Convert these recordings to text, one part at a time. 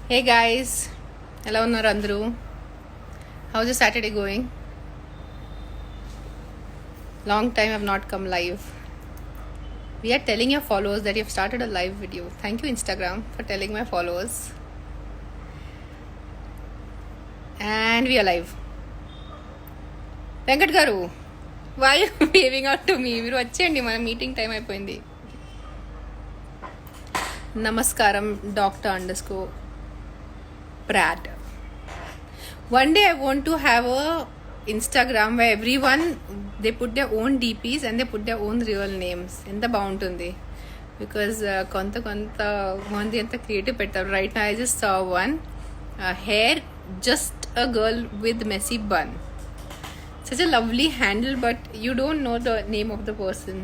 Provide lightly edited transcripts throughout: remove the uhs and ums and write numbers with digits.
Hey guys, hello Narandru. How's your Saturday going? Long time I've not come live. We are telling your followers that you've started a live video. Thank you Instagram for telling my followers. And we are live. Venkat garu, why are you waving out to me? మీరు వచ్చేయండి, మన meeting time అయిపోయింది. నమస్కారం Dr. Pratt. One day I want to have a Instagram where everyone they put their own DPs and they put their own real names. ఎంత బాగుంటుంది because కొంత మంది ఎంత క్రియేటివ్ పెట్టారు. Right now I just saw one hair, just a girl with messy bun. Such a lovely handle, but you don't know the name of the person.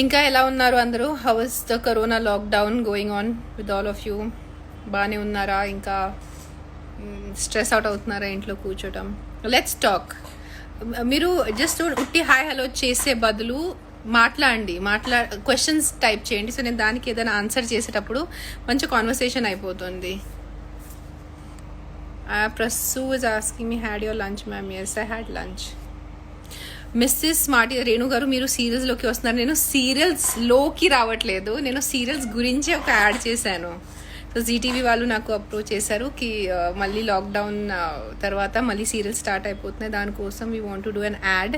ఇంకా ఎలా ఉన్నారు అందరూ? How is the corona lockdown going on with all of you? బాగానే ఉన్నారా? ఇంకా stress out అవుతున్నారా ఇంట్లో కూర్చోటం? Let's talk. మీరు జస్ట్ ఉట్టి హాయ్ హలో చేసే బదులు మాట్లాడండి, క్వశ్చన్స్ టైప్ చేయండి. సో నేను దానికి ఏదైనా ఆన్సర్ చేసేటప్పుడు మంచి కాన్వర్సేషన్ అయిపోతుంది. ప్రస్సు is asking me had your lunch ma'am? Yes, I had lunch. Mrs Smarty Renu garu, మీరు సీరియల్స్లోకి వస్తున్నారు. నేను సీరియల్స్లోకి రావట్లేదు, నేను సీరియల్స్ గురించే ఒక యాడ్ చేశాను. సో జీటీవీ వాళ్ళు నాకు అప్రోచ్ చేశారు కి మళ్ళీ లాక్డౌన్ తర్వాత మళ్ళీ సీరియల్ స్టార్ట్ అయిపోతున్నాయి, దానికోసం we want to do an ad,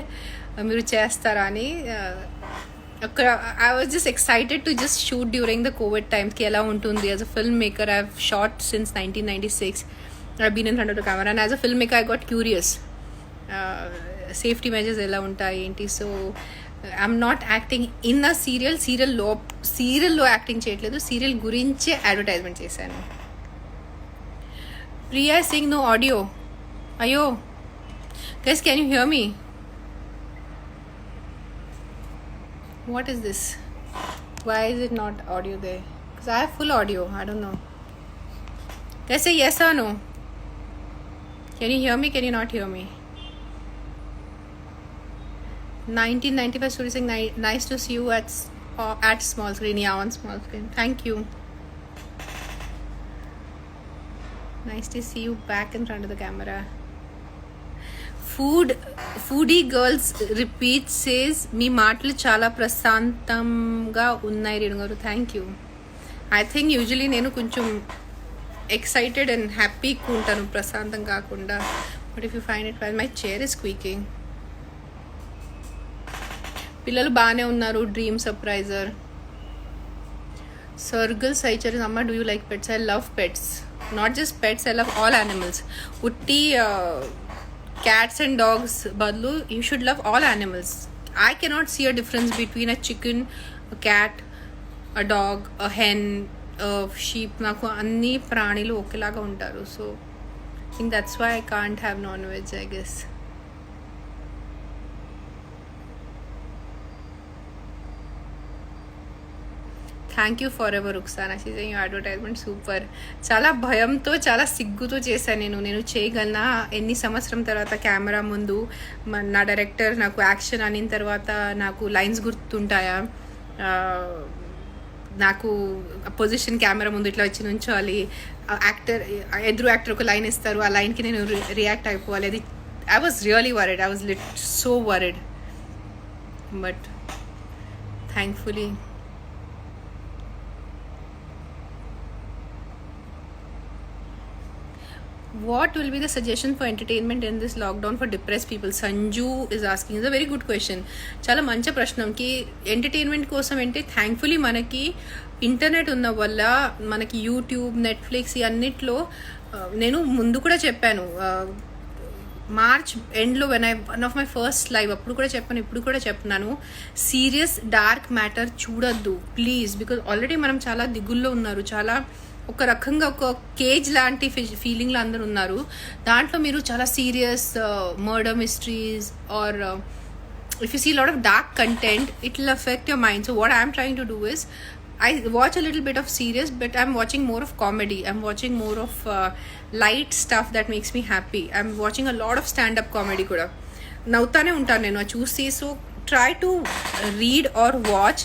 మీరు చేస్తారా అని. అక్కడ I was just excited to just shoot during the covid టైమ్స్కి ఎలా ఉంటుంది. As a film maker I have shot since 1996. I been in front of the camera and as a film maker I got curious. Safety measures ఎలా ఉంటాయి ఏంటి. So I'm not acting in a సీరియల్లో acting చేయట్లేదు, serial గురించే advertisement చేశాను. Priya Singh no audio. అయ్యో guys, can you hear me? What is this? Why is it not audio there? Because I have full audio. I don't know. Guys say yes or no. Can you hear me? Can you not hear me? 1995 story saying nice to see you at small screen. Yeah, on small screen. Thank you. Nice to see you back in front of the camera. Foodie girls repeat says మీ మాటలు చాలా ప్రశాంతంగా ఉన్నాయి Renu garu. Thank you. I think usually నేను కొంచెం excited and హ్యాపీగా ఉంటాను, ప్రశాంతం కాకుండా. But if you find it well, my chair is squeaking. పిల్లలు బాగానే ఉన్నారు. Dream surpriser. సర్గిల్ సైచర్ అమ్మ, do you like pets? I love pets. Not just pets, I love all animals. ఉట్టి క్యాట్స్ అండ్ డాగ్స్ బదులు you should love all animals. I cannot see a difference between a chicken, a cat, a dog, a hen, sheep. నాకు అన్ని ప్రాణులు ఒకేలాగా ఉంటారు. So I think that's why I can't have non veg, I guess. Thank you for ever Ruksana. షీజింగ్ advertisement super. చాలా భయంతో, చాలా సిగ్గుతో చేశాను నేను చేయగలనా? ఎన్ని సంవత్సరం తర్వాత కెమెరా ముందు నా డైరెక్టర్ నాకు యాక్షన్ అనిన తర్వాత నాకు లైన్స్ గుర్తుంటాయా? నాకు పొజిషన్ కెమెరా ముందు ఇట్లా వచ్చి నుంచోవాలి, ఎదురు యాక్టర్ ఒక లైన్ ఇస్తారు, ఆ లైన్కి నేను రియాక్ట్ అయిపోవాలి. అది I was really worried. I was so worried. But thankfully what will be the suggestion for entertainment in this lockdown for depressed people? Sanju is asking. It's a very good question. చాలా మంచి ప్రశ్నకి. Entertainment కోసం అంటే thankfully మనకి internet ఉన్న వల్ల మనకి YouTube, Netflix అన్నిట్లో నేను ముందు కూడా చెప్పాను, మార్చ్ ఎండ్లో one of my first live అప్పుడు కూడా చెప్పాను, ఇప్పుడు కూడా చెప్తున్నాను, సీరియస్ డార్క్ మ్యాటర్ చూడొద్దు ప్లీజ్. బికాజ్ ఆల్రెడీ మనం చాలా దిగుల్లో ఉన్నారు, చాలా ఒక రకంగా ఒక కేజ్ లాంటి ఫీలింగ్లో అందరు ఉన్నారు. దాంట్లో మీరు చాలా serious murder mysteries or if you see a lot of dark content, it will affect your mind. So what I'm trying to do is I watch a little bit of serious, but I'm watching more of comedy. I'm watching more of light stuff that makes me happy. I'm watching a lot of stand-up comedy kuda. Navtane untanu nenu చూసి. So try to read or watch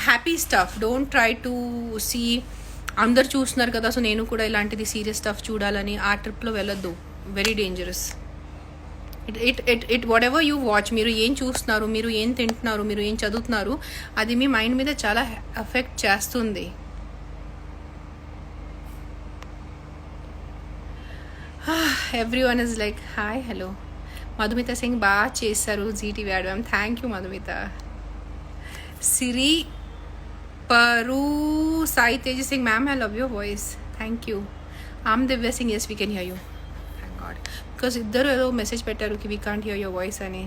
happy stuff. Don't try to see అందరు చూస్తున్నారు కదా, so నేను కూడా ఇలాంటిది serious stuff చూడాలని ఆ ట్రిప్లో వెళ్ళొద్దు. Very dangerous. It what ever you watch, మీరు ఏం చూస్తున్నారు, మీరు ఏం తింటున్నారు, మీరు ఏం చదువుతున్నారు, అది మీ మైండ్ మీద చాలా ఎఫెక్ట్ చేస్తుంది. Everyone is like hi hello. Madhumita Singh బాగా చేశారు Zee TV ad. Thank you Madhumita. Siri పరు Sai Teja Singh ma'am, I love your voice. Thank you. Am Divya Singh, yes we can hear you. Thank God. Because ఇద్దరు ఏదో మెసేజ్ పెట్టారు కి we can't hear your voice అని.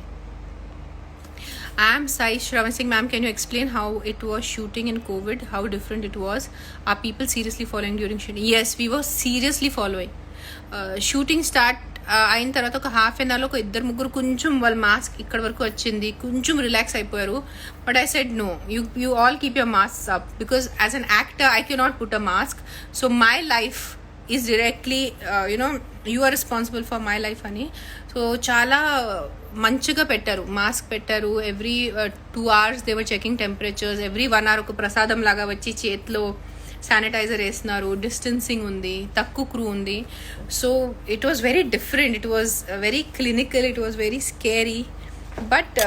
I'm Sai Shravan Singh. Ma'am, can you explain how it was shooting in COVID? How different it was? Are people seriously following during shooting? Yes, we were seriously following. Shooting start అయిన తర్వాత ఒక half an అవర్లో ఒక ఇద్దరు ముగ్గురు కొంచెం వాళ్ళ mask ఇక్కడ వరకు వచ్చింది, కొంచెం రిలాక్స్ అయిపోయారు. But I said no, you all keep your mask up because as an actor I cannot put a mask. So my life is directly you are responsible for my life అని. సో చాలా మంచిగా పెట్టారు, mask పెట్టారు. Every 2 hours they were checking temperatures. Every 1 hour ఒక ప్రసాదం లాగా వచ్చి చేతిలో శానిటైజర్ వేస్తున్నారు. డిస్టెన్సింగ్ ఉంది, తక్కువ క్రూ ఉంది. So it was very different, it was very clinical, it was very scary, but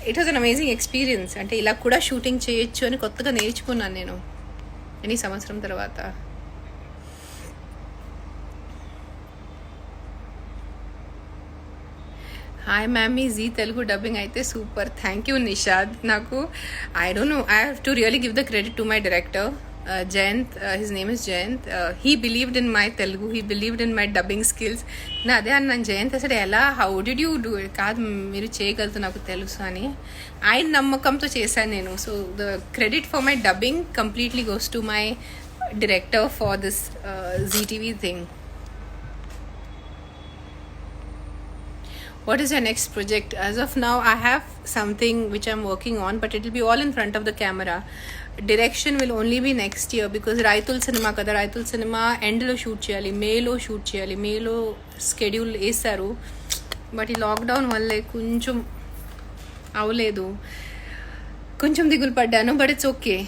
it was an amazing experience. అంటే ఇలా కూడా షూటింగ్ చేయొచ్చు అని కొత్తగా నేర్చుకున్నాను నేను ఎన్ని సంవత్సరం తర్వాత. Hi mammy, Zee Telugu dubbing అయితే సూపర్. Thank you Nishad. నాకు I don't know, I have to really give the credit to my director Jayant. His name is Jayant. He believed in my Telugu, he believed in my dubbing skills. నేను అదే అన్నాను, జయంత్ అసలు ఎలా, how did you do it? కాదు మీరు చేయగలుగుతూ నాకు తెలుసు అని ఆయన నమ్మకంతో చేశాను నేను. So the credit for my dubbing completely goes to my director for this ZTV thing. What is your next project? As of now, I have something which I'm working on, but it will be all in front of the camera. Direction will only be next year because Raitul cinema kada, Raitul cinema end lo shoot cheyali, May lo shoot cheyali, May lo schedule esaru, but ee lockdown valle koncham avaledu, koncham digul paddanu, but it's okay.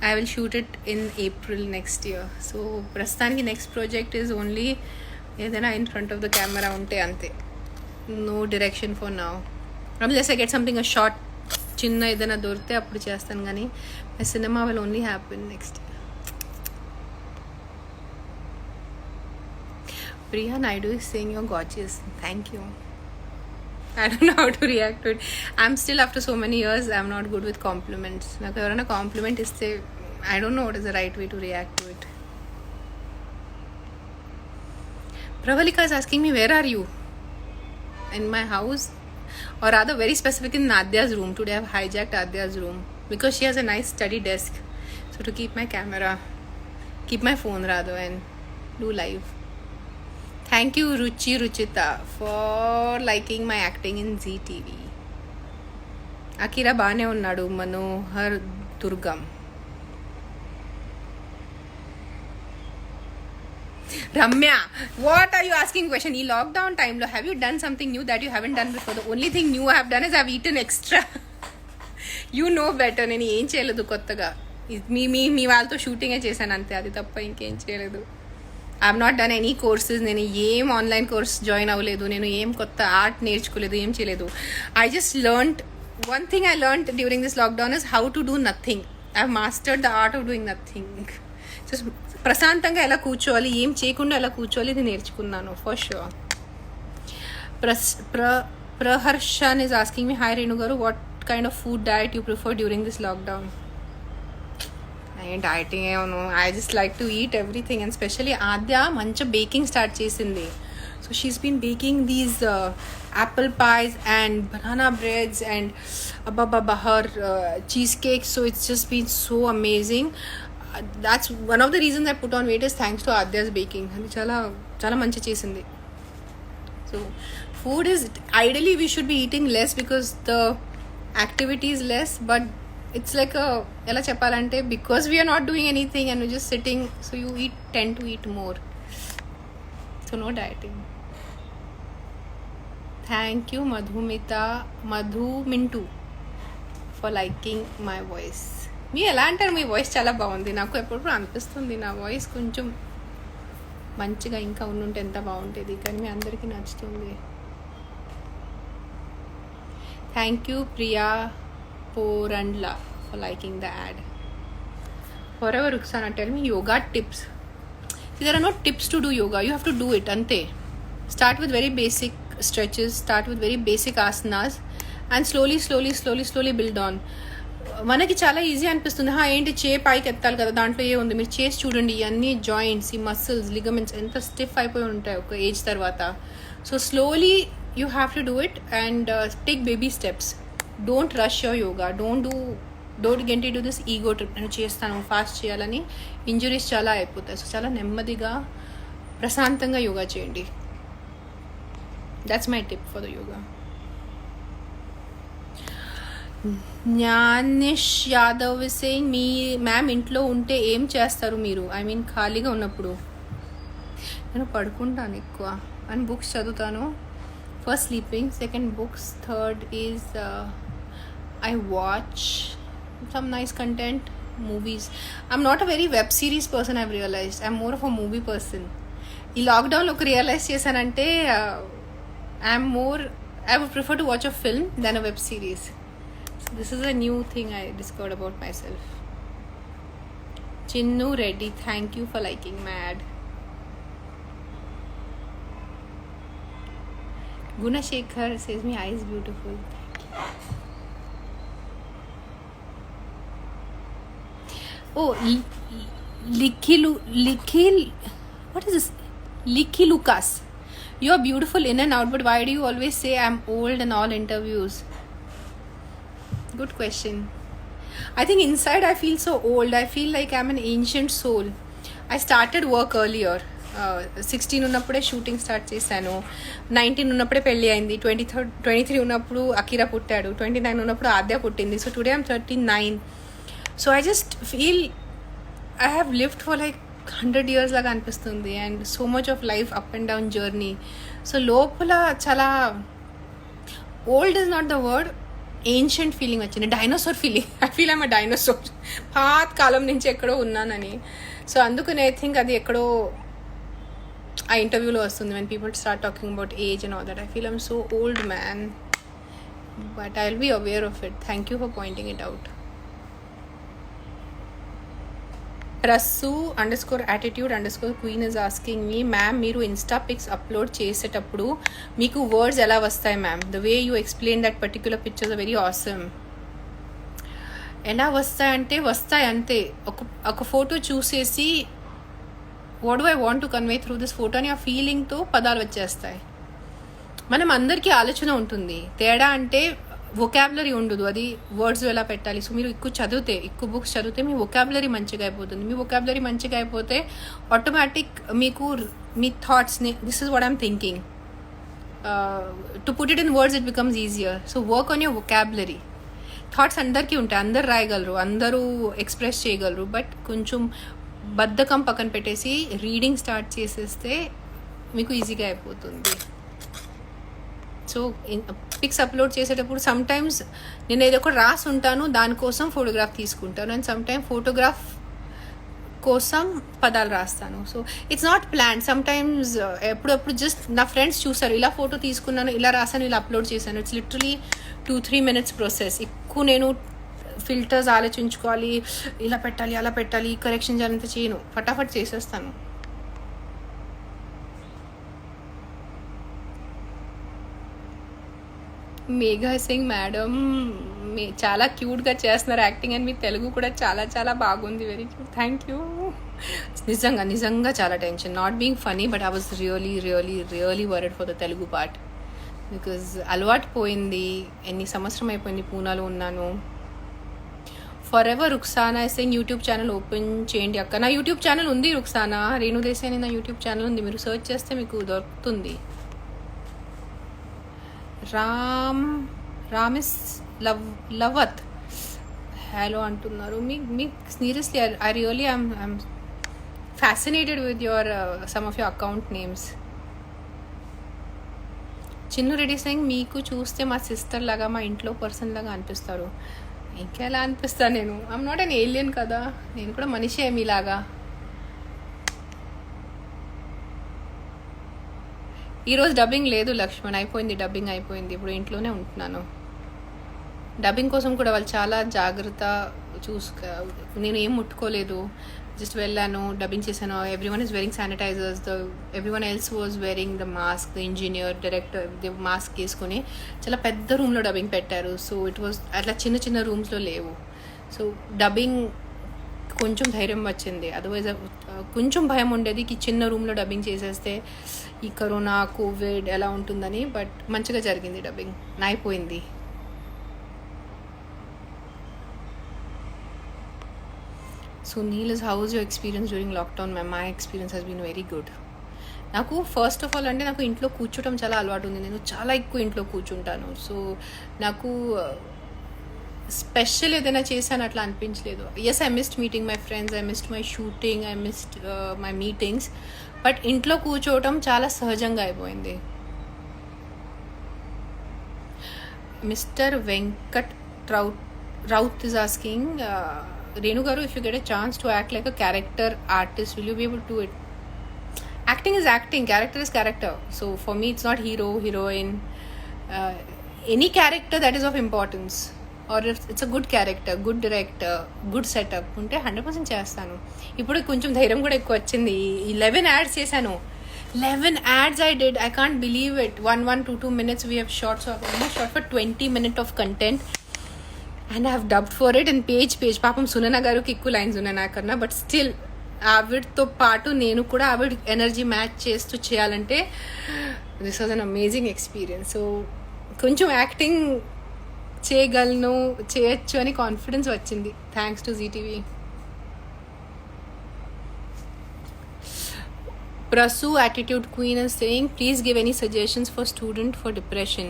I will shoot it in April next year. So prastaniki next project is only edana in front of the camera unte ante. No direction for now. Unless I get something a short chinna edana dorte appudu chestanu gani my cinema will only happen next year. Priya Naidu is saying you're gorgeous. Thank you. I don't know how to react to it. I'm still, after so many years, I'm not good with compliments. Like, if a compliment is say, I don't know what is the right way to react to it. Pravalika is asking me, where are you? In my house, or rather very specific in Nadya's room. Today I've hijacked Nadya's room because she has a nice study desk. So to keep my camera, keep my phone rather, and do live. Thank you Ruchita for liking my acting in ZTV. Akira baane unnadu. Manohar Durgam. Ramya, what are you asking question? Ee lockdown time lo have you done something new that you haven't done before? The only thing new I have done is I've eaten extra. You know better. నేను ఏం చేయలేదు కొత్తగా. మీ వాళ్ళతో షూటింగే చేశాను అంతే, అది తప్ప ఇంకేం చేయలేదు. I have not done any courses. నేను ఏం ఆన్లైన్ కోర్స్ జాయిన్ అవ్వలేదు, నేను ఏం కొత్త ఆర్ట్ నేర్చుకోలేదు, ఏం చేయలేదు. I just learned one thing. I learned during this lockdown is how to do nothing. I have mastered the art of doing nothing. Just ప్రశాంతంగా ఎలా కూర్చోవాలి, ఏం చేయకుండా ఎలా కూర్చోవాలి, ఇది నేర్చుకున్నాను for sure. Praharshan is asking me, hi Renu garu, what kind of food diet you prefer during this lockdown? I ain't dieting, I just like to eat everything, and especially Adya mancha baking start chesindi. So she's been baking these apple pies and banana breads and her cheesecakes. So it's just been so amazing. That's one of the reasons I put on weight is thanks to Adya's baking. అది చాలా చాలా మంచి చేసింది. So food is, ideally we should be eating less because the activity is less, but it's like a, ఎలా చెప్పాలంటే, because we are not doing anything and we're just sitting, so you tend to eat more. So no dieting. Thank you Madhu Mintu for liking my voice. మీరు ఎలా అంటారు? మీ voice చాలా బాగుంది. నాకు ఎప్పుడప్పుడు అనిపిస్తుంది నా వాయిస్ కొంచెం మంచిగా ఇంకా ఉండుంటే ఎంత బాగుంటుంది, కానీ మీ అందరికీ నచ్చుతుంది. Thank you Priya Porandla for liking the ad. For ever Ruksana tell me yoga tips. There are no tips to do yoga. You have to do it. Ante. Start with very basic stretches. Start with very basic asanas. And slowly build on. మనకి చాలా easy అనిపిస్తుంది, ఏంటి పైకి ఎత్తాలి కదా, దాంట్లో ఉంది. మీరు చేసి చూడండి, అన్ని జాయింట్స్, ఈ మసిల్స్, లిగమెంట్స్ ఎంత స్టిఫ్ అయిపోయి ఉంటాయి ఒక ఏజ్ తర్వాత. So slowly you have to do it and take baby steps. Don't rush your yoga. Don't get into this ego trip. నేను చేస్తాను, ఫాస్ట్ చేయాలని. ఇంజురీస్ చాలా అయిపోతాయి. సో చాలా నెమ్మదిగా ప్రశాంతంగా యోగా చేయండి. That's my tip for the yoga. Gyanesh Yadav saying me ma'am ఇంట్లో ఉంటే ఏం చేస్తారు మీరు? ఐ మీన్ ఖాళీగా ఉన్నప్పుడు నేను పడుకుంటాను ఎక్కువ అండ్ బుక్స్ చదువుతాను. First sleeping, second books, third is I watch some nice content, movies. I'm not a very web series person, I've realized. I'm more of a movie person. ఈ లాక్డౌన్లో ఒక realise చేశానంటే I would prefer to watch a film than a web series. So this is a new thing I discovered about myself. Chinnu Reddy, thank you for liking my ad. Gunashekhar says my eyes beautiful. Oh, Likhil, what is this? Likhi Lucas. You're beautiful in and out, but why do you always say I'm old in all interviews? Good question. I think inside I feel so old. I feel like I'm an ancient soul. I started work earlier. 16 ఉన్నప్పుడే shooting start చేశాను. 19 ఉన్నప్పుడే పెళ్ళి అయింది. 23 ఉన్నప్పుడు Akira పుట్టాడు. 29 ఉన్నప్పుడు ఆద్య పుట్టింది. So today I'm 39. So I just feel I have lived for like 100 years లాగా అనిపిస్తుంది. And so much of life up and down journey. So లోపల చాలా old is not the word, ancient feeling వచ్చింది. Dinosaur feeling. I feel I'm a dinosaur. పాత కాలం నుంచి ఎక్కడో ఉన్నానని. సో అందుకని ఐ థింక్ అది ఎక్కడో ఆ ఇంటర్వ్యూలో వస్తుంది. When people start talking about age and all that, I feel I'm so old man. But I will be aware of it. Thank you for pointing it out. Rasu_attitude_queen is asking me, ma'am మీరు insta pics upload చేసేటప్పుడు మీకు words ఎలా వస్తాయి ma'am? The way you explain that particular pictures are very awesome. ఎలా వస్తాయంటే వస్తాయి అంతే. ఒక ఫోటో చూసేసి what do I want to convey through this photo అని ఆ ఫీలింగ్తో పదాలు వచ్చేస్తాయి. మనం అందరికీ ఆలోచన ఉంటుంది. తేడా అంటే వొకాబులరీ ఉండదు. అది వర్డ్స్ ఎలా పెట్టాలి. సో మీరు ఎక్కువ బుక్స్ చదివితే మీ వొకాబులరీ మంచిగా అయిపోతుంది. మీ వొకాబులరీ మంచిగా అయిపోతే ఆటోమేటిక్ మీకు మీ థాట్స్ని, this is what I'm thinking, to put it in words it becomes easier. So work on your vocabulary. Thoughts అందరికీ ఉంటాయి, అందరు రాయగలరు, అందరూ ఎక్స్ప్రెస్ చేయగలరు. బట్ కొంచెం బద్ధకం పక్కన పెట్టేసి రీడింగ్ స్టార్ట్ చేసేస్తే మీకు ఈజీగా అయిపోతుంది. సో పిక్స్ అప్లోడ్ చేసేటప్పుడు సమ్టైమ్స్ నేను ఏదో ఒకటి రాసి ఉంటాను, దానికోసం ఫోటోగ్రాఫ్ తీసుకుంటాను. అండ్ సమ్టైమ్స్ ఫోటోగ్రాఫ్ కోసం పదాలు రాస్తాను. So it's not plan. Sometimes ఎప్పుడప్పుడు జస్ట్ నా ఫ్రెండ్స్ చూసారు, ఇలా ఫోటో తీసుకున్నాను, ఇలా రాసాను, ఇలా అప్లోడ్ చేశాను. It's literally 2-3 minutes process. ఎక్కువ నేను ఫిల్టర్స్ ఆలోచించుకోవాలి, ఇలా పెట్టాలి, అలా పెట్టాలి, కరెక్షన్ చేయాలంత చేయను, ఫటాఫట్ చేసేస్తాను. మేఘా సింగ్ మేడం చాలా క్యూట్గా చేస్తున్నారు యాక్టింగ్, అండ్ మీ తెలుగు కూడా చాలా చాలా బాగుంది. Very cute. Thank you. నిజంగా చాలా tension. Not being funny, but I was really worried for the Telugu part. Because అలవాటు పోయింది. ఎన్ని సంవత్సరం అయిపోయింది పూనాలో ఉన్నాను. For ever Ruksana Singh YouTube channel open చేయండి అక్క. నా యూట్యూబ్ ఛానల్ ఉంది రుక్సానా, రేణు దేశాయ్ అని నా యూట్యూబ్ ఛానల్ ఉంది. మీరు సర్చ్ చేస్తే మీకు దొరుకుతుంది. రామిస్ లవత్ హలో అంటున్నారు. మీ seriously I really I'm fascinated with your some of your account names. Chinnu Reddy Singh మీకు చూస్తే మా సిస్టర్ లాగా, మా ఇంట్లో పర్సన్ లాగా అనిపిస్తారు. ఇంకెలా అనిపిస్తాను నేను? ఐఎమ్ నాట్ అన్ ఏలియన్ కదా, నేను కూడా మనిషే మీలాగా. ఈరోజు డబ్బింగ్ లేదు లక్ష్మణ్, అయిపోయింది, డబ్బింగ్ అయిపోయింది. ఇప్పుడు ఇంట్లోనే ఉంటున్నాను. డబ్బింగ్ కోసం కూడా వాళ్ళు చాలా జాగ్రత్త నేను ఏం ముట్టుకోలేదు, జస్ట్ వెళ్ళాను, డబ్బింగ్ చేశాను. Everyone is wearing sanitizers, everyone else was wearing the mask. The engineer, director mask వేసుకొని చాలా పెద్ద రూమ్లో డబ్బింగ్ పెట్టారు. సో ఇట్ వాజ్ అట్లా చిన్న చిన్న రూమ్స్లో లేవు. సో డబ్బింగ్ కొంచెం ధైర్యం వచ్చింది. అదర్వైజ్ కొంచెం భయం ఉండేది కి చిన్న రూమ్లో డబ్బింగ్ చేసేస్తే ఈ కరోనా కోవిడ్ ఎలా ఉంటుందని. బట్ మంచిగా జరిగింది డబ్బింగ్, అయిపోయింది. So Neel, how was your experience during lockdown? Ma'am, my experience has been very good. నాకు ఫస్ట్ ఆఫ్ ఆల్ అంటే నాకు ఇంట్లో కూర్చోవడం చాలా అలవాటు ఉంది. నేను చాలా ఎక్కువ ఇంట్లో కూర్చుంటాను. సో నాకు స్పెషల్ ఏదైనా చేశాను అట్లా అనిపించలేదు. Yes, I missed meeting my friends, I missed my shooting, I missed my meetings. But ఇంట్లో కూర్చోవటం చాలా సహజంగా అయిపోయింది. Mister Venkat Raut is asking, Renu garu, if you get a chance to act like a character artist, will you be able to do it? Acting is acting, character is character. So for me, it's not hero, heroine. Any character that is of importance, or if it's a good character, good director, good setup ఉంటే 100% చేస్తాను. ఇప్పుడు కొంచెం ధైర్యం కూడా ఎక్కువ వచ్చింది. 11 ads చేశాను. 11 ads I did. I can't believe it. 1 2 minutes we have shot. So I've almost shot for 20 minutes of content. And I have dubbed for it in page. పాపం సునన గారికి ఎక్కువ లైన్స్ ఉన్నాయి నాకన్నా. బట్ స్టిల్ ఆవిడతో పాటు నేను కూడా ఆవిడ ఎనర్జీ మ్యాచ్ చేస్తూ చేయాలంటే this was an amazing experience. So కొంచెం యాక్టింగ్ చేయొచ్చు అని కాన్ఫిడెన్స్ వచ్చింది, thanks to Zee TV. Prasu Attitude Queen is saying, please give any suggestions for student for depression.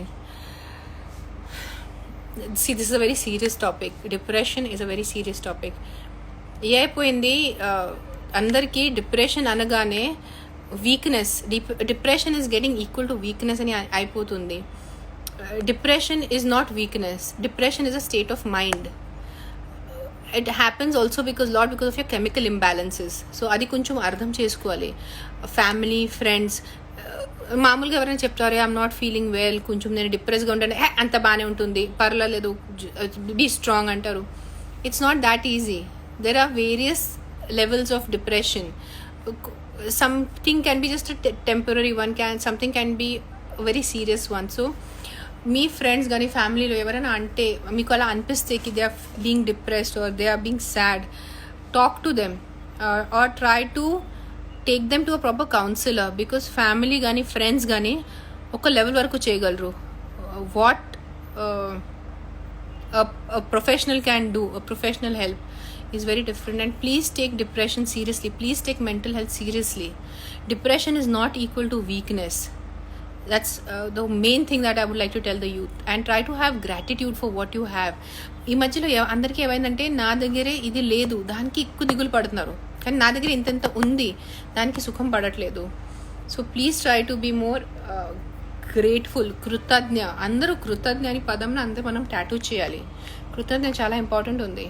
See, this is a very serious topic. Depression is a very serious topic. అయిపోయింది అందరికీ depression అనగానే weakness, depression is getting equal to weakness అని అయిపోతుంది. Depression is not weakness. Depression is a state of mind. It happens also because of your chemical imbalances. So అది కొంచెం అర్థం చేసుకోవాలి. Family, friends మామూలుగా ఎవరైనా చెప్తారు ఐఎమ్ నాట్ ఫీలింగ్ వెల్, కొంచెం నేను డిప్రెస్గా ఉంటాను, అంత బాగానే ఉంటుంది, పర్వాలేదు, బీ స్ట్రాంగ్ అంటారు. It's not that easy. There are various levels of depression. Something can be just temporary one, something can be very serious one. So మీ ఫ్రెండ్స్ కానీ ఫ్యామిలీలో ఎవరైనా అంటే మీకు అలా అనిపిస్తే కి they are being depressed or they are being sad, talk to them or try to take them to a proper counsellor. Because family కానీ ఫ్రెండ్స్ కానీ ఒక లెవెల్ వరకు చేయగలరు. What professional can do, professional help is very different. And please take depression seriously, please take mental health seriously. Depression is not equal to weakness. That's the main thing that I would like to tell the youth. And try to have gratitude for what you have. ఈ మధ్యలో అందరికీ ఏమైందంటే నా దగ్గరే ఇది లేదు, దానికి ఎక్కువ దిగులు పడుతున్నారు. కానీ నా దగ్గర ఇంత ఉంది, దానికి సుఖం పడట్లేదు. So please try to be more grateful. కృతజ్ఞ, అందరూ కృతజ్ఞ అని పదంలో అందరూ మనం టాటూ చేయాలి. కృతజ్ఞ చాలా ఇంపార్టెంట్ ఉంది.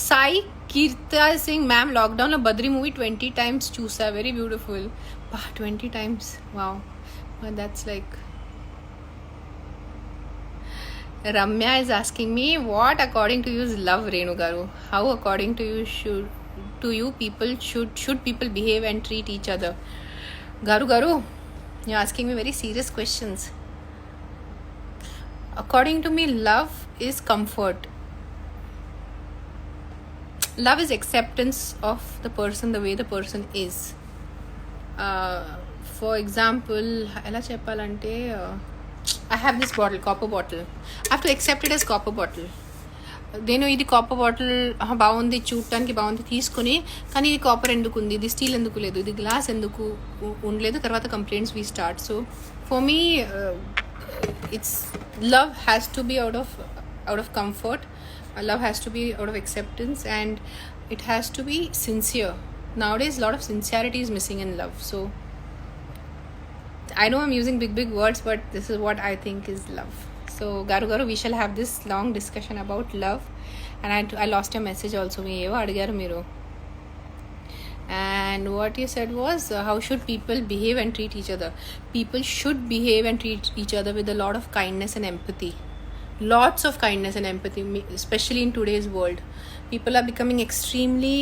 సాయి కీర్త సింగ్, మ్యామ్ లాక్డౌన్లో బద్రీ మూవీ 20 times చూసా, very beautiful. 20 times, wow, that's like. Ramya is asking me, what according to you is love, Renu garu? How according to you people should people behave and treat each other? Garu, you're asking me very serious questions. According to me, love is comfort. Love is acceptance of the person the way the person is. For example, ela cheppalante, I have this bottle, copper bottle. I have to accept it as copper bottle. నేను ఇది copper bottle బాగుంది, చూడటానికి బాగుంది తీసుకుని, కానీ ఇది copper ఎందుకు ఉంది, ఇది స్టీల్ ఎందుకు లేదు, ఇది గ్లాస్ ఎందుకు ఉండలేదు, తర్వాత complaints we start. So for me it's love has to be out of comfort. Love has to be out of acceptance, and it has to be sincere. Nowadays, a lot of sincerity is missing in love. So I know I'm using big words, but this is what I think is love. So, Garu, we shall have this long discussion about love. And I lost your message also. And what you said was, how should people behave and treat each other? People should behave and treat each other with a lot of kindness and empathy. Lots of kindness and empathy, especially in today's world. People are becoming extremely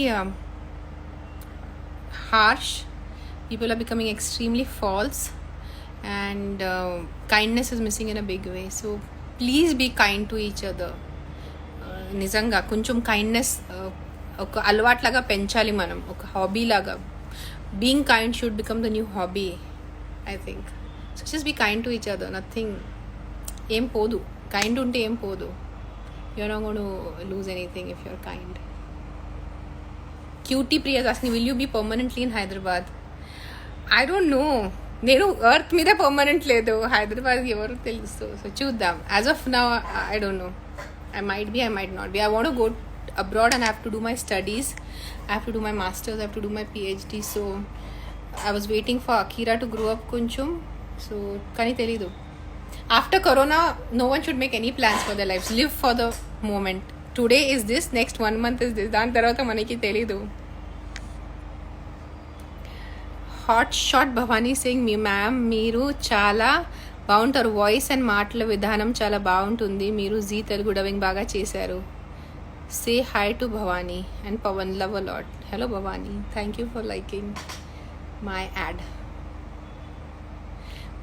harsh. People are becoming extremely false. And kindness is missing in a big way. So please be kind to each other. నిజంగా కొంచెం kindness ఒక అలవాట్లాగా పెంచాలి మనం, ఒక hobby లాగా. Being kind should become the new hobby, I think. So just be kind to each other. Nothing, ఏం పోదు. Kind ఉంటే ఏం పోదు. You're not going to lose anything if you're kind. Cutie Priya asking, will you be permanently in Hyderabad? I don't know. నేను earth మీద permanent లేదు, హైదరాబాద్ ఎవరు తెలుసు. సో చూద్దాం. As of now I don't know. I might be, I might not be. I want to go abroad and I have to do my studies. I have to do my masters, I have to do my PhD. So I was waiting for Akira to grow up konchum. So kani telidu. After corona, no one should make any plans for their lives. Live for the moment. Today is this, next 1 month is this. Dan tarvata manaki telidu. Hot shot Bhavani saying, me ma'am, meeru chala బాగుంటారు. Voice and మాటల విధానం చాలా బాగుంటుంది. మీరు G Telugu dubbing బాగా చేశారు. Say hi to Bhavani and Pavan, love a lot. Hello Bhavani, thank you for liking my ad.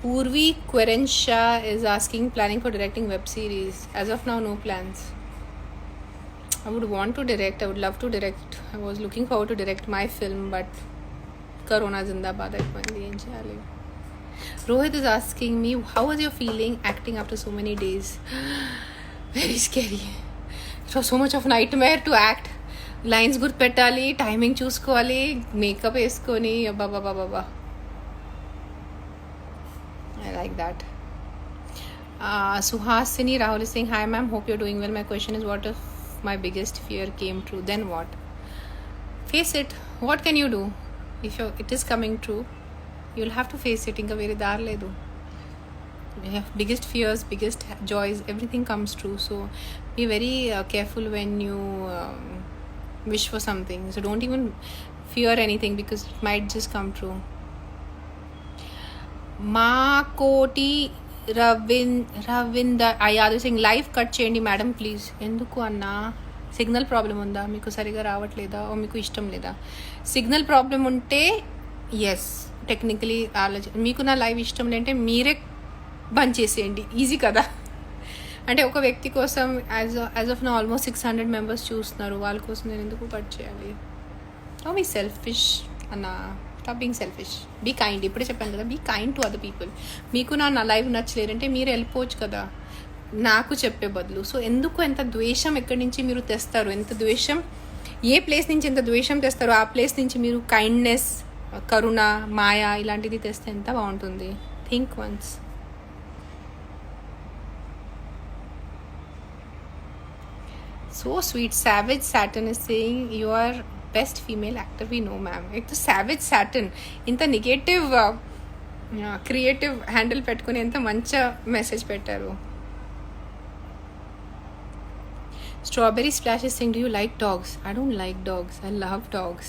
Purvi క్వెరెన్షా is asking, planning for directing web series. As of now, no plans. I would want to direct, I would love to direct. I was looking forward to direct my film, but Corona Zindabad అయిపోయింది, ఏం చేయాలి. Rohit is asking me, how was your feeling acting after so many days? Very scary. It was so much of nightmare to act. Lines గుర్తుపెట్టాలి, timing చూసుకోవాలి, makeup వేసుకొని అబ్బాబాబాబా. I like that. Suhasini Rahul is saying, hi ma'am, hope you're doing well. My question is, what if my biggest fear came true? Then what? Face it. What can you do? If it is coming true, you'll have to face it. Inga vere daar ledu. Biggest fears, biggest joys, everything comes true. So be very careful when you wish for something. So don't even fear anything, because it might just come true. Ma Koti Ravinda Ayadu saying, live cut cheyandi madam please. Enduku anna? Signal problem ఉందా? మీకు సరిగా రావట్లేదా? ఓ మీకు ఇష్టం లేదా? Signal problem ఉంటే yes, technically మీకు నా లైవ్ ఇష్టం లేదంటే మీరే బంద్ చేసేయండి. ఈజీ కదా. అంటే ఒక వ్యక్తి కోసం as of now almost 600 members చూస్తున్నారు. వాళ్ళ కోసం నేను ఎందుకు కట్ చేయాలి? ఓ మీ సెల్ఫిష్ అన్న. Stop being selfish. Be kind. ఇప్పుడే చెప్పాను కదా, be kind to other people. మీకు నా లైవ్ నచ్చలేదంటే మీరు వెళ్ళిపోవచ్చు కదా, నాకు చెప్పే బదులు. సో ఎందుకు ఎంత ద్వేషం ఎక్కడి నుంచి మీరు తెస్తారు? ఎంత ద్వేషం, ఏ ప్లేస్ నుంచి ఎంత ద్వేషం తెస్తారో ఆ ప్లేస్ నుంచి మీరు కైండ్నెస్, కరుణ, మాయ ఇలాంటిది తెస్తే ఎంత బాగుంటుంది. Think once. So sweet. Savage Saturn is saying, you are best female actor we know ma'am. Ek Savage Saturn ఇంత నెగటివ్ క్రియేటివ్ హ్యాండిల్ పెట్టుకుని ఎంత మంచి మెసేజ్ పెట్టారు. Strawberry Splash is saying, do you like dogs? I don't like dogs. I love dogs.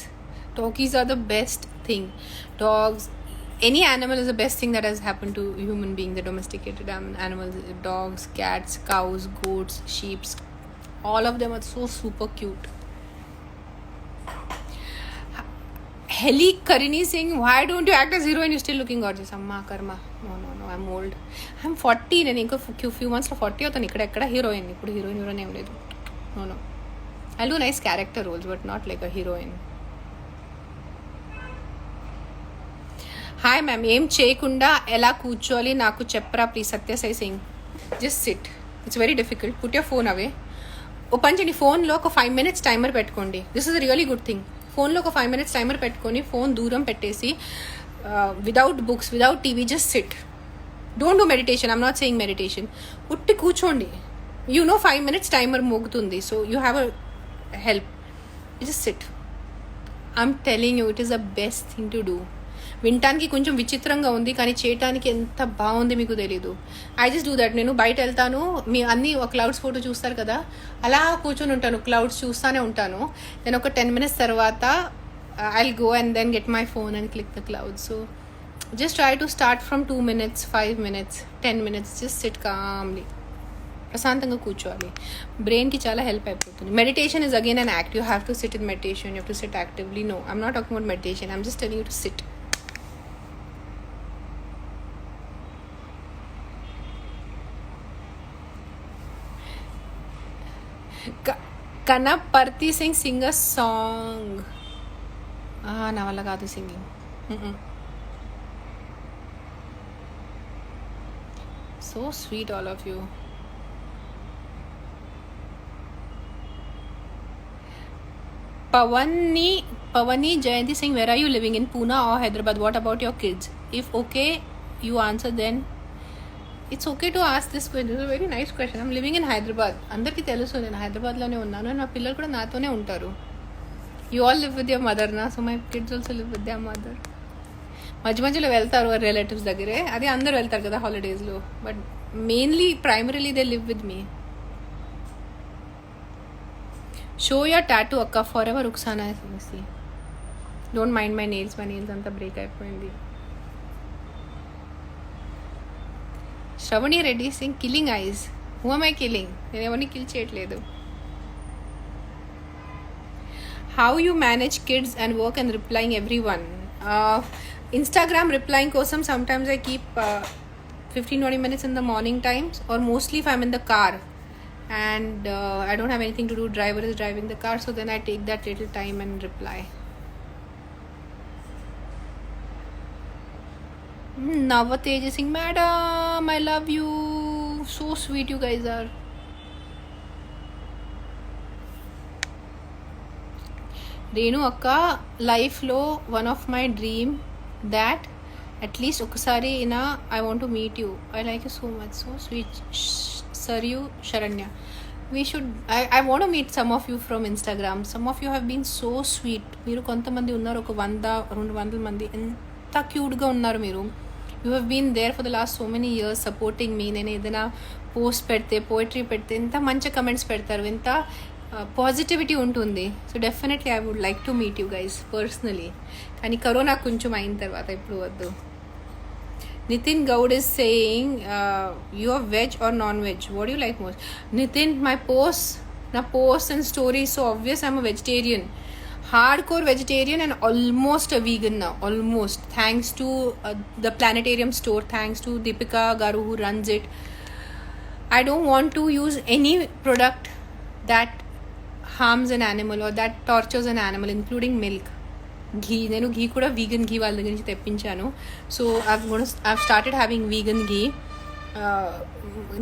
Doggies are the best thing. Dogs, any animal is the best thing that has happened to human being. The domesticated animals, dogs, cats, cows, goats, sheep, all of them are so super cute. Heli Karini saying, why don't you act as heroine? You're still looking gorgeous. Amma karma. No, I'm old. I'm 40. నేను ఇంకా few months లో 40 అవుతాను. ఇక్కడ heroine. ఇప్పుడు heroine ఏం లేదు. No. I'll do nice character roles, but not like a heroine. Hi ma'am, ఏం చేయకుండా ఎలా కూర్చోవాలి నాకు చెప్పరా please. Satyasai Singh. Just sit. It's very difficult. Put your phone away. ఓ పంచండి, ఫోన్లో ఒక 5 minutes టైమర్ పెట్టుకోండి. This is really good thing. ఫోన్లో ఒక 5 minutes టైమర్ పెట్టుకొని ఫోన్ దూరం పెట్టేసి, without books, without TV, just sit. Don't do meditation. I'm not saying meditation. ఉట్టి కూర్చోండి. 5 minutes టైమర్ మోగుతుంది. So you have a help. Just SIT. I'm telling you, it is the best thing to do. వినటానికి కొంచెం విచిత్రంగా ఉంది, కానీ చేయటానికి ఎంత బాగుంది మీకు తెలీదు. I just do that. నేను బయట వెళ్తాను, మీ అన్ని క్లౌడ్స్ ఫోటో చూస్తారు కదా, అలా కూర్చొని ఉంటాను, క్లౌడ్స్ చూస్తూనే ఉంటాను. నేను ఒక 10 minutes తర్వాత I'll go and then get my phone and click the clouds. So just try to start from 2 minutes, 5 minutes, 10 minutes. Just sit calmly. ప్రశాంతంగా కూర్చోవాలి. బ్రెయిన్కి చాలా హెల్ప్ అయిపోతుంది. Meditation is again an act. You have to sit in meditation, you have to sit actively. No, I'm not talking about meditation, I'm just telling you to sit. Kanaparthi sing singer song. నా వల్ల కాదు singing. So sweet all of you. Pavani Jayanti Singh, where are you living, in Pune or Hyderabad? What about your kids? If okay, you answer then. It's okay to ask this question. It's a very nice question. I'm living in Hyderabad. అందరికీ తెలుసు నేను హైదరాబాద్లోనే ఉన్నాను. నా పిల్లలు కూడా నాతోనే ఉంటారు. You all live with your mother na, so my kids also live with their mother. మధ్య మధ్యలో వెళ్తారు రిలేటివ్స్ దగ్గరే, అది అందరు వెళ్తారు కదా హాలిడేస్లో, but mainly primarily they live with me. Show your tattoo అక్క, for ever Ruksana. Don't mind my nails అంతా బ్రేక్ అయిపోయింది. Shravani Reddy Singh, killing eyes. Who am I killing? నేను ఎవరిని కిల్ చేయట్లేదు. How you manage kids and work and replying every one? Instagram replying కోసం sometimes I keep 15-20 minutes in the morning times, or mostly if I'm in the car and I don't have anything to do, driver is driving the car, so then I take that little time and reply. Navatej Singh, madam, I love you, so sweet you guys are. Renu akka, life lo one of my dream that at least ఒకసారి ina I want to meet you. I like you so much, so sweet. Saryu Sharanya, we should, I want to meet some of you from Instagram. Some of you have been so sweet. మీరు కొంతమంది ఉన్నారు, ఒక 100-200 మంది, ఎంత క్యూట్గా ఉన్నారు మీరు. You have been there for the last so many years supporting me. నేను ఏదైనా పోస్ట్ పెడితే, పోయిటరీ పెడితే ఎంత మంచి కమెంట్స్ పెడతారు, ఎంత పాజిటివిటీ ఉంటుంది. So definitely I would like to meet you guys personally. కానీ కరోనా కొంచెం అయిన తర్వాత, ఇప్పుడు వద్దు. Nitin Gaud is saying, you're veg or non-veg? What do you like most? Nitin, my posts and stories so obvious I'm a vegetarian. Hardcore vegetarian and almost a vegan now. Almost. Thanks to the Planetarium store. Thanks to Deepika Garu who runs it. I don't want to use any product that harms an animal or that tortures an animal, including milk. ఘీ, నేను ఘీ కూడా vegan ఘీ వాళ్ళ దగ్గర నుంచి తెప్పించాను. So I've started having vegan ghee.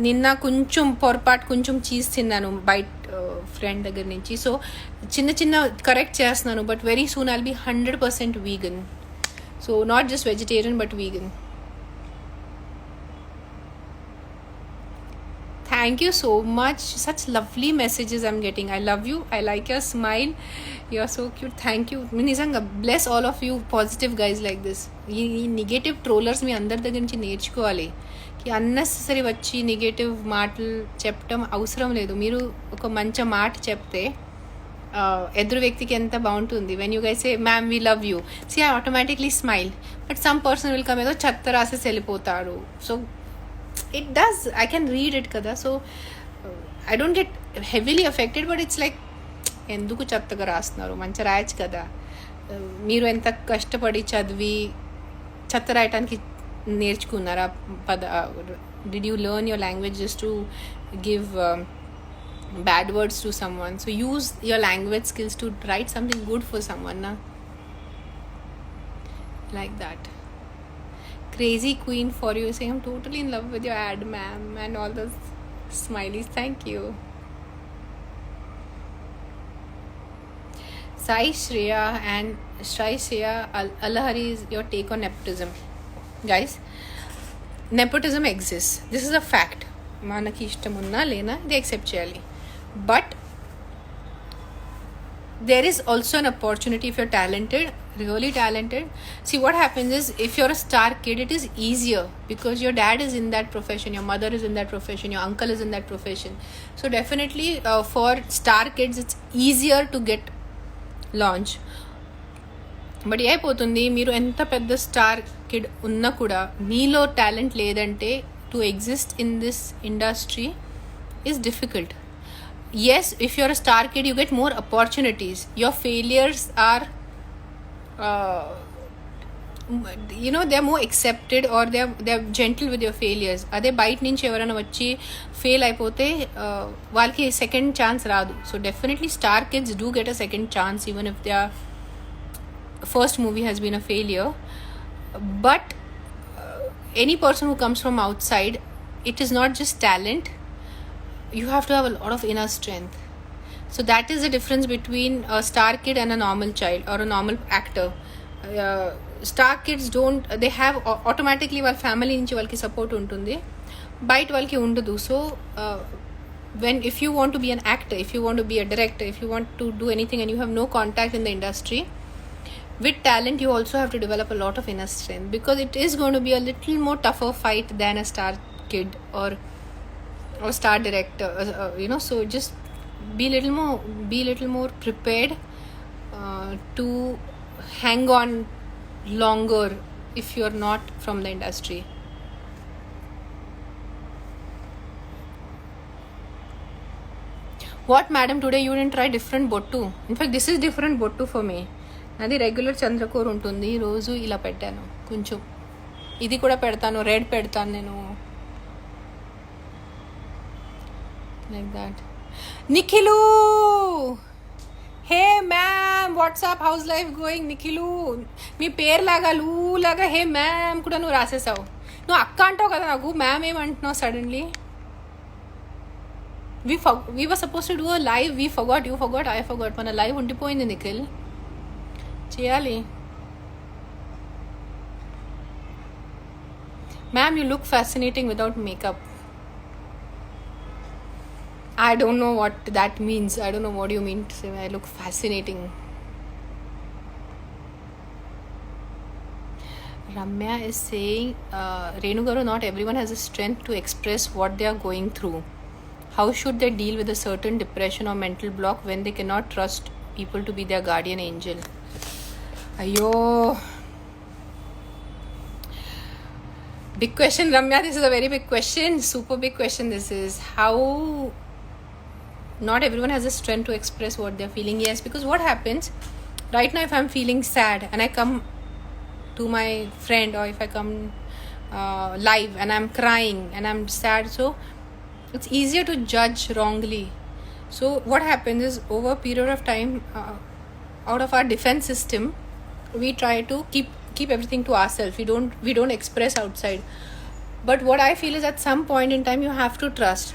నిన్న కొంచెం cheese తిన్నాను బయట ఫ్రెండ్ దగ్గర నుంచి. సో చిన్న కరెక్ట్ చేస్తున్నాను, but very soon I'll be 100% vegan. So not just vegetarian but vegan. Thank you so much. Such lovely messages I'm getting. I love you. I like your smile. You're so cute. Thank you. నిజంగా bless all of you positive guys like this. ఈ negative trollers మీ అందరి దగ్గర నుంచి నేర్చుకోవాలి. Unnecessary వచ్చి negative మాటలు చెప్పడం అవసరం లేదు. మీరు ఒక మంచి మాట చెప్తే ఎదురు వ్యక్తికి ఎంత బాగుంటుంది. When you guys say ma'am we love you, see I automatically smile. But some person will come, ఏదో చెత్త రాసేసి వెళ్ళిపోతారు. So it does, I can read it kada, so I don't get heavily affected, but it's like ఎందుకు చెత్తగా రాస్తున్నారు, మంచి రాయచ్చు కదా. మీరు ఎంత కష్టపడి చదివి చెత్త రాయటానికి నేర్చుకున్నారా? did you learn your language just to give bad words to someone? So use your language skills to write something good for someone na, like that. Crazy queen for you saying I'm totally in love with your ad ma'am, and all those smileys. Thank you. Sai Shreya Alahari is your take on nepotism. Guys, nepotism exists. This is a fact. మనకి ఇష్టం ఉన్నా లేనా ఇది accept చేయాలి. But there is also an opportunity, if you're talented, really talented. See, what happens is, if you're a star kid, it is easier because your dad is in that profession, your mother is in that profession, your uncle is in that profession. So definitely for star kids it's easier to get launch. But ఏమైపోతుంది, మీరు ఎంత పెద్ద star kid ఉన్నా కూడా మీలో talent లేదంటే to exist in this industry is difficult. yes, if you're a star kid you get more opportunities. Your failures are they're more accepted, or they're gentle with your failures. అదే బయట నుంచి ఎవరైనా వచ్చి fail అయిపోతే వాళ్ళకి second chance రాదు. So definitely star kids do get a second chance even if they first movie has been a failure. But any person who comes from outside, it is not just talent, you have to have a lot of inner strength. So that is the difference between a star kid and a normal child or a normal actor. Star kids don't, they have automatically వాళ్ళ family నుంచి వాళ్ళకి support ఉంటుంది, బయట వాళ్ళకి ఉండదు. So if you want to be an actor, if you want to be a director, if you want to do anything and you have no contact in the industry, with talent you also have to develop a lot of inner strength, because it is going to be a little more tougher fight than a star kid or star director, so just be little more prepared to hang on longer if you're not from the industry. What, madam, today you didn't try different bottu? In fact, this is different bottu for me. అది regular Chandrakor ఉంటుంది, రోజు ఇలా పెట్టాను. కొంచెం ఇది కూడా పెడతాను, red పెడతాను నేను, like that. Nikhil, hey ma'am, what's up, how's life going? Nikhil, మీ పేరు లాగా లూ లాగా హే మ్యామ్ కూడా నువ్వు రాసేసావు. నువ్వు అక్క అంటావు కదా నాకు, మ్యామ్ ఏమంటున్నావు suddenly? we were supposed to do a live, we forgot, you forgot, I forgot. మన లైవ్ ఉండిపోయింది నిఖిల్, చేయాలి. Ma'am, you look fascinating without makeup. I don't know what that means. I don't know what you mean to say I look fascinating. Ramya is saying, Renu garu, not everyone has the strength to express what they are going through. How should they deal with a certain depression or mental block when they cannot trust people to be their guardian angel? Ayyo, big question, Ramya. This is a very big question, super big question. This is how not everyone has the strength to express what they're feeling. Yes, because what happens right now, if I'm feeling sad and I come to my friend, or if I come live and I'm crying and I'm sad, so it's easier to judge wrongly. So what happens is, over a period of time, out of our defense system, we try to keep everything to ourselves. We don't express outside. But what I feel is, at some point in time, you have to trust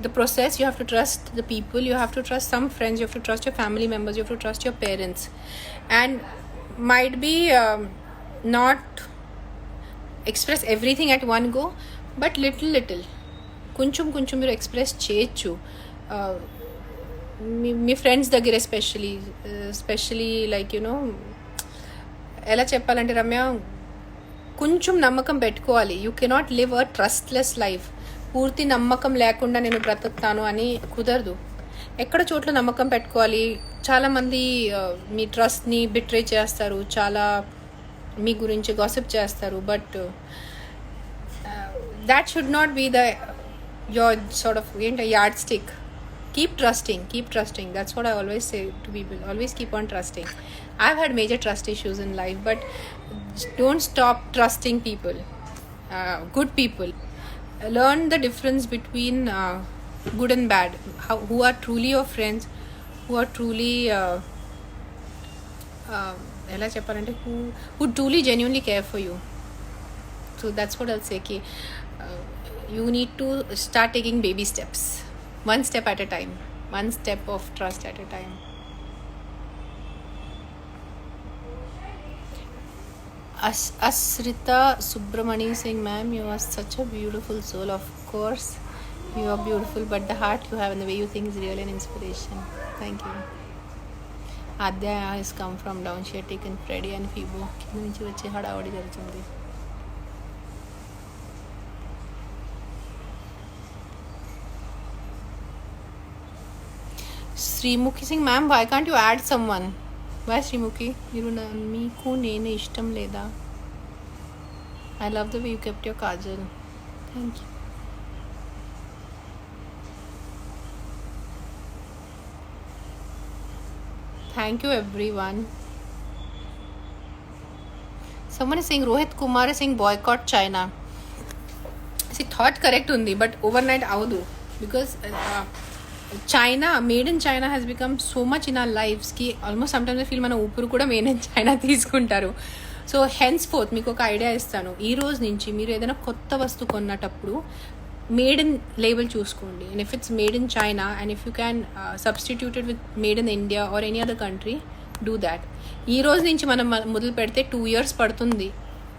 the process, you have to trust the people, you have to trust some friends, you have to trust your family members, you have to trust your parents. And might be not express everything at one go, but little కొంచెం మీరు express చేయొచ్చు. మీ friends దగ్గర especially like ఎలా చెప్పాలంటే, రమ్య, కొంచెం నమ్మకం పెట్టుకోవాలి. You cannot live a trustless life. పూర్తి నమ్మకం లేకుండా నేను బ్రతుకుతాను అని కుదరదు. ఎక్కడ చోట్ల నమ్మకం పెట్టుకోవాలి. చాలామంది మీ ట్రస్ట్ని బిట్రే చేస్తారు, చాలా మీ గురించి గాసిప్ చేస్తారు. But that should not be your sort of yard stick. Keep trusting. That's what I always say to people. Always keep on trusting. I've had major trust issues in life, but don't stop trusting people. Good people. Learn the difference between good and bad. Who are truly your friends, who are truly ఎలా చెప్పాలంటే who truly genuinely care for you. So that's what I'll say. You need to start taking baby steps, one step at a time, one step of trust at a time. Asrita Subramani saying, ma'am, you are such a beautiful soul. Of course you are beautiful, but the heart you have and the way you think is really an inspiration. Thank you. Aadya has come from down, she had taken Freddie and Phoebe. కింద నుంచి వచ్చి హడావడి జరుగుతుంది. Sreemukhi Singh ma'am, why can't you add some one? Why Sreemukhi, మీకు నేను ఇష్టం లేదా? I love the way you kept your kajal. Thank you. Thank you everyone. Someone is saying Rohit Kumar is saying boycott China. See, thought correct undi, but overnight avadu, because China, made in China has become so much in our lives ki almost sometimes I feel mana upuru kuda made in China తీసుకుంటారు. So henceforth మీకు ఒక idea ఇస్తాను. ఈ రోజు నుంచి మీరు ఏదైనా కొత్త వస్తువు కొన్నటప్పుడు మేడ్ ఇన్ లేబుల్ చూసుకోండి. And if it's made in China and if you can substituted with made in India or any other country, do that. ఈ రోజు నుంచి మనం మొదలు పెడితే 2 years పడుతుంది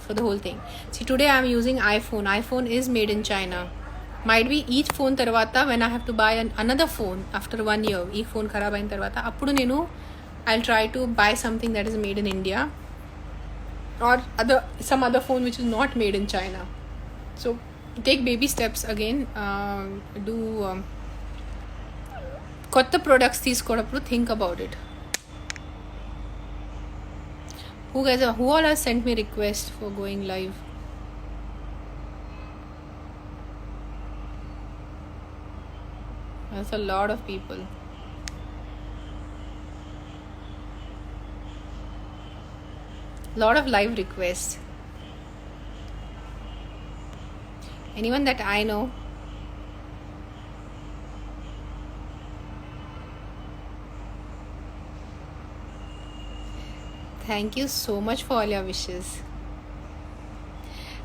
for the whole thing. See today I'm using iPhone is made in China. Might be each phone తర్వాత when I have to buy another phone after 1 year, ఈ phone ఖరాబ్ అయిన తర్వాత అప్పుడు నేను I try to buy something that is made in India or some other phone which is not made in China. So take baby steps again. Do kotta products తీసుకోవడప్పుడు think about it. Who all has sent me request for going live? That's a lot of people. Lot of live requests. Anyone that I know. Thank you so much for all your wishes.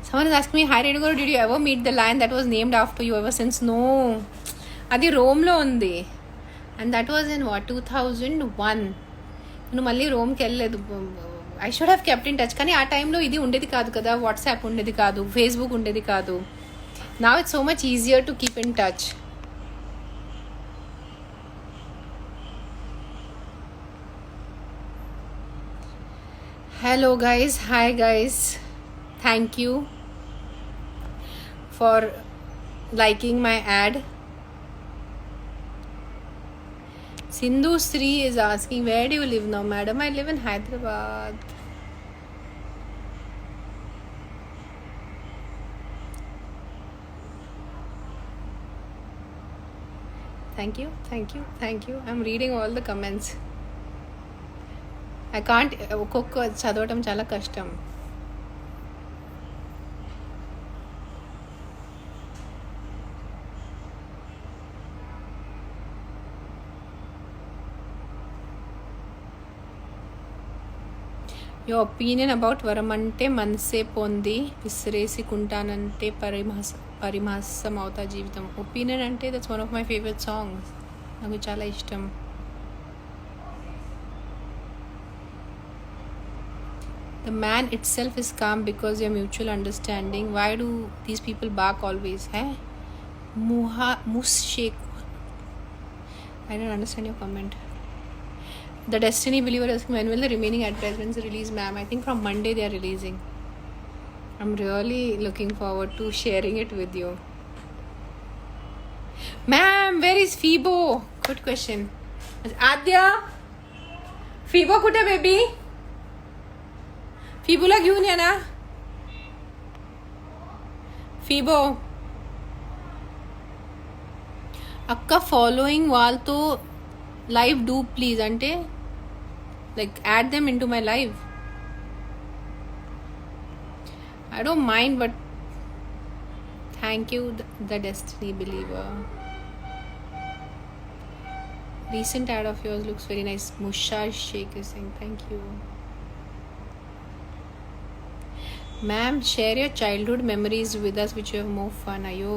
Someone is asking me, hi Renugaru, did you ever meet the lion that was named after you ever since? No. Adi Rome lo undi. And that was in what, 2001. నేను మళ్ళీ రోమ్కి వెళ్ళలేదు. I should have kept in touch. కానీ ఆ టైంలో ఇది ఉండేది కాదు కదా, వాట్సాప్ ఉండేది కాదు, ఫేస్బుక్ ఉండేది కాదు. Now it's so much easier to keep in touch. Hello guys, hi guys. Thank you for liking my ad. Sindhu Sri is asking, where do you live now, madam? I live in Hyderabad. Thank you. I'm reading all the comments. I can't ఒక్కొక్క చదవటం చాలా కష్టం. Your opinion about వరమంటే మనసే పొంది విసిరేసుకుంటానంటే పరిమాసం అవుతా జీవితం. Opinion అంటే that's one of my favourite songs. నాకు చాలా ఇష్టం. The man itself is calm because your mutual understanding. Why do these people bark always? Mushek. I don't understand your comment. The Destiny Believer is asking, when will the remaining advertisements release, ma'am? I think from Monday they are releasing. I'm really looking forward to sharing it with you. Ma'am, where is Fibo? Good question. Adya? Fibo kutte baby? Fibola घेऊन या ना. Fibo. అక్క following వాళ్ళతో live do please ante like add them into my live. I don't mind, but thank you the Destiny Believer. Recent ad of yours looks very nice. Mushar Sheikh is saying thank you. Ma'am, share your childhood memories with us which you have more fun. Ayo,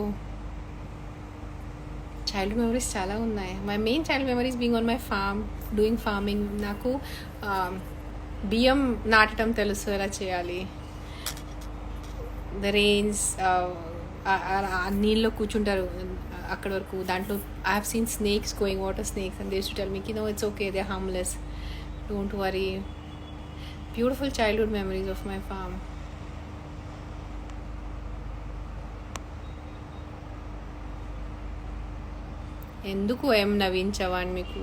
childhood memories చాలా ఉన్నాయి. My main child memories being on my farm, doing farming. నాకు బియ్యం నాటడం తెలుసు, ఎలా చేయాలి. The rains, నీళ్ళలో కూర్చుంటారు అక్కడ వరకు. దాంట్లో I have seen snakes going, water snakes, and they to tell me no it's okay, they harmless. Don't worry. Beautiful childhood memories of my farm. ఎందుకు ఏం నవ్వించవాన్ మీకు?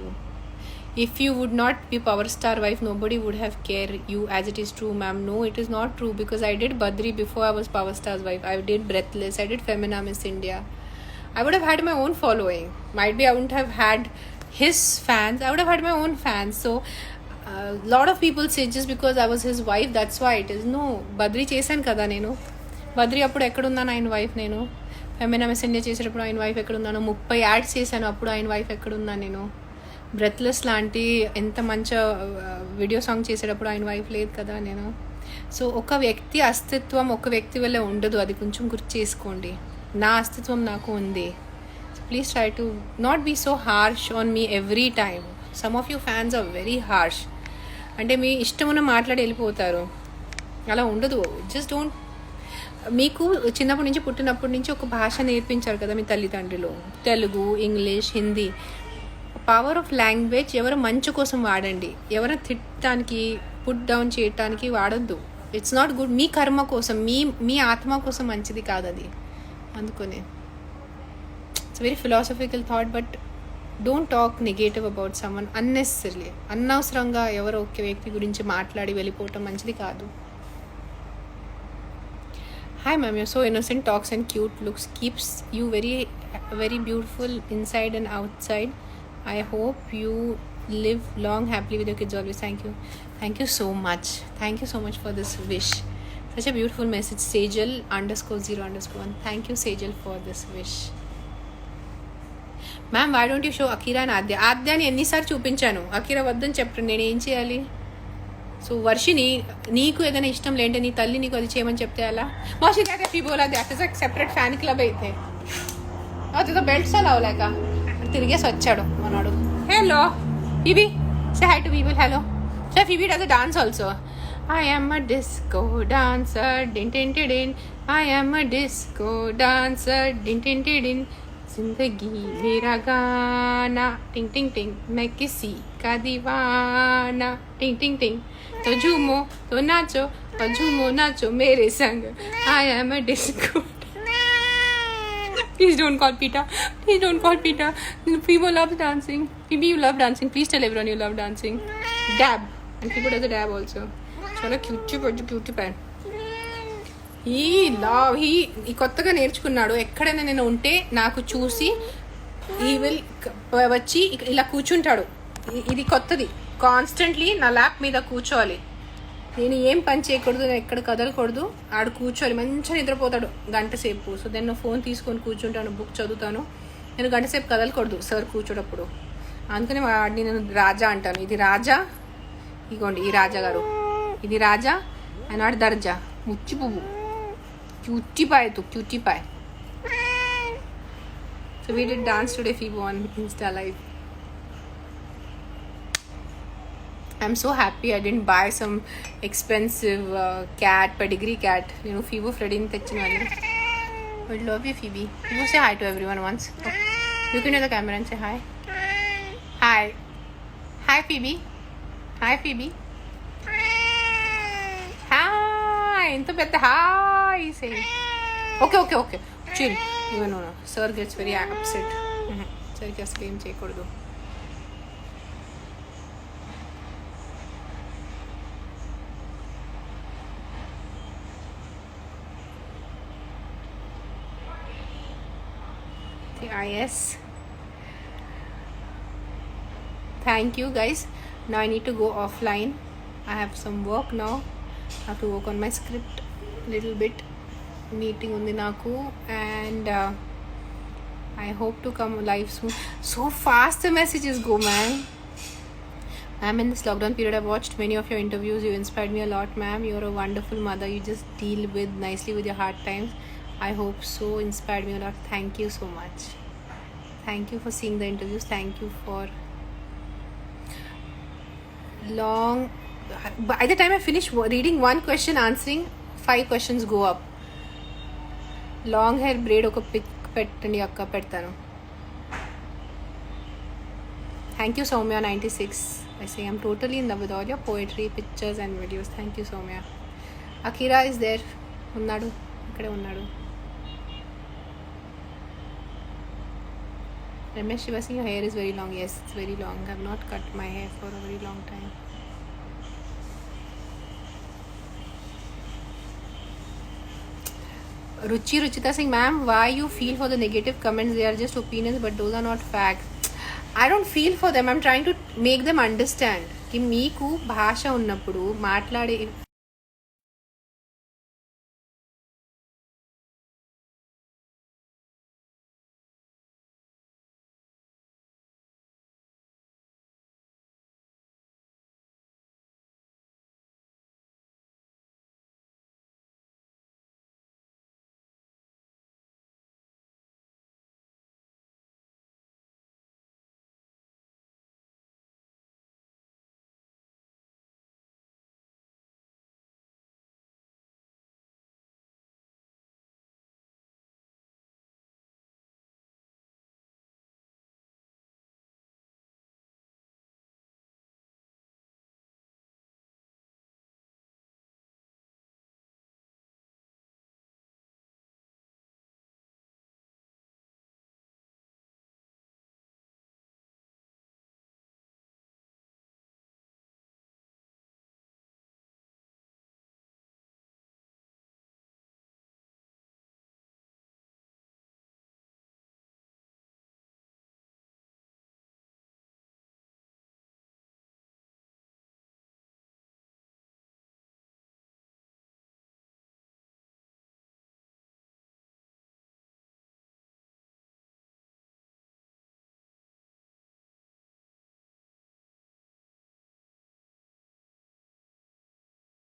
If you would not be power star wife, nobody would have care you as it is true, ma'am. No, it is not true, because I did Badri before I was power star's wife. I did Breathless, I did Femina Miss India. I would have had my own following. Might be I wouldn't have had his fans, I would have had my own fans. So lot of people say just because I was his wife, that's why it is. No, Badri చేశాను కదా నేను. బద్రి అప్పుడు ఎక్కడున్నాను ఆయన wife నేను. Femina miss India చేసేటప్పుడు ఆయన wife ఎక్కడున్నాను. 30 యాడ్స్ చేశాను, అప్పుడు ఆయన వైఫ్ ఎక్కడున్నాను నేను. బ్రెత్లెస్ లాంటి ఎంత మంచి వీడియో సాంగ్ చేసేటప్పుడు ఆయన వైఫ్ లేదు కదా నేను. సో ఒక వ్యక్తి అస్తిత్వం ఒక వ్యక్తి వల్ల ఉండదు, అది కొంచెం గుర్తు చేసుకోండి. నా అస్తిత్వం నాకు ఉంది. Please try to not be so harsh on me every time. Some of you fans are very harsh. అంటే మీ ఇష్టమున్న మాట్లాడి వెళ్ళిపోతారు, అలా ఉండదు. Just don't. మీకు చిన్నప్పటి నుంచి పుట్టినప్పటి నుంచి ఒక భాష నేర్పించారు కదా మీ తల్లిదండ్రులు, Telugu, English, Hindi. Power of language ఎవరు మంచి కోసం వాడండి, ఎవరు తిట్టడానికి పుట్ డౌన్ చేయటానికి వాడద్దు. It's not good. మీ కర్మ కోసం, మీ ఆత్మ కోసం మంచిది కాదు అది. అందుకనే it's very philosophical thought. But don't talk negative about someone unnecessarily. అనవసరంగా ఎవరో ఒక వ్యక్తి గురించి మాట్లాడి వెళ్ళిపోవటం మంచిది కాదు. Hi ma'am, you're so innocent, talks and cute, looks keeps you very very beautiful inside and outside. I hope you live long happily with your kids always. Thank you so much. Thank you so much for this wish. Such a beautiful message. Sejal _0_1. Thank you Sejal for this wish. Ma'am, why don't you show Akira and Adya? ఆద్యాని ఎన్నిసార్లు చూపించాను, Akira వద్దని చెప్పండి. నేను ఏం చేయాలి? So Varshini, నీకు ఏదైనా ఇష్టం లేంటే నీ తల్లి నీకు అది చేయమని చెప్తే అలా. మోషి क्या फी बोला दैट इज एक सेपरेट फैन क्लब అయితే అది బెల్ట్ సా లావలేక తిరిగేసి వచ్చాడు మనోడు. Hello Phoebe, say high to people. Hello. So Phoebe does a dance also. I am a disco dancer, din din din. I am a disco dancer, din din din. जिंदगी मेरा गाना, टिंग टिंग टिंग, मैं किसी का दीवाना, टिंग टिंग टिंग. तो झूमो तो नाचो, और झूमो नाचो मेरे संग. I am a disco. Please don't call Peter. Please don't call Peter. People love dancing. Phoebe, you love dancing. Please tell everyone you love dancing. Dab. And people does a dab also. చాలా cute pan. ఈ కొత్తగా నేర్చుకున్నాడు. ఎక్కడైనా నేను ఉంటే నాకు చూసి ఈ విల్ వచ్చి ఇలా కూర్చుంటాడు. ఇది కొత్తది. కాన్స్టెంట్లీ నా ల్యాప్ మీద కూర్చోవాలి. నేను ఏం పని చేయకూడదు, నేను ఎక్కడ కదలకూడదు. ఆడు కూర్చోవాలి. మంచిగా నిద్రపోతాడు గంట సేపు. సో నేను ఫోన్ తీసుకొని కూర్చుంటాను, బుక్ చదువుతాను. నేను గంట సేపు కదలకూడదు సార్ కూర్చోటప్పుడు. అందుకని వాడిని నేను రాజా అంటాను. ఇది రాజా, ఇగోండి ఈ రాజా గారు, ఇది రాజా. అండ్ ఆడు దర్జా, ముచ్చి పువ్వు, cutie pie. So we did dance today, Fibo, on Insta Live. I'm so happy I didn't buy some expensive pedigree cat. You know, Fibo Freddy in technology. I love you, Phoebe. You say hi to everyone once. Oh. Look into the camera and say hi. Hi, Phoebe. Hi, Phoebe. ఇంత పెద్ద hi say. Okay chill. No sir gets very upset. సర్కి అసలు ఏం చేయకూడదు. yes, thank you guys. Now I need to go offline. I have some work now. I have to work on my script little bit. Meeting undi naku, and I hope to come live soon. So fast the messages go, man. I'm in this lockdown period. I've watched many of your interviews. You inspired me a lot, ma'am. You're a wonderful mother. You just deal with nicely with your hard times. I hope so. Inspired me a lot. Thank you so much. Thank you for seeing the interviews. Thank you for long. By the time I finish reading one question, answering 5 questions go up. Long hair braid oka pic pettandi akka pedtanu. Thank you, Soumya96. I say I'm totally in love with all your poetry, pictures and videos. Thank you, Soumya. Akira is there. Unnadu. Ikkade unnadu. Ramesh Shivasi, your hair is very long. Yes, it's very long. I have not cut my hair for a very long time. Ruchita Singh, ma'am, why you feel for the negative comments? They are just opinions, but those are not facts. I don't feel for them. I'm trying to make them understand कि మీకు భాష ఉన్నప్పుడు మాట్లాడే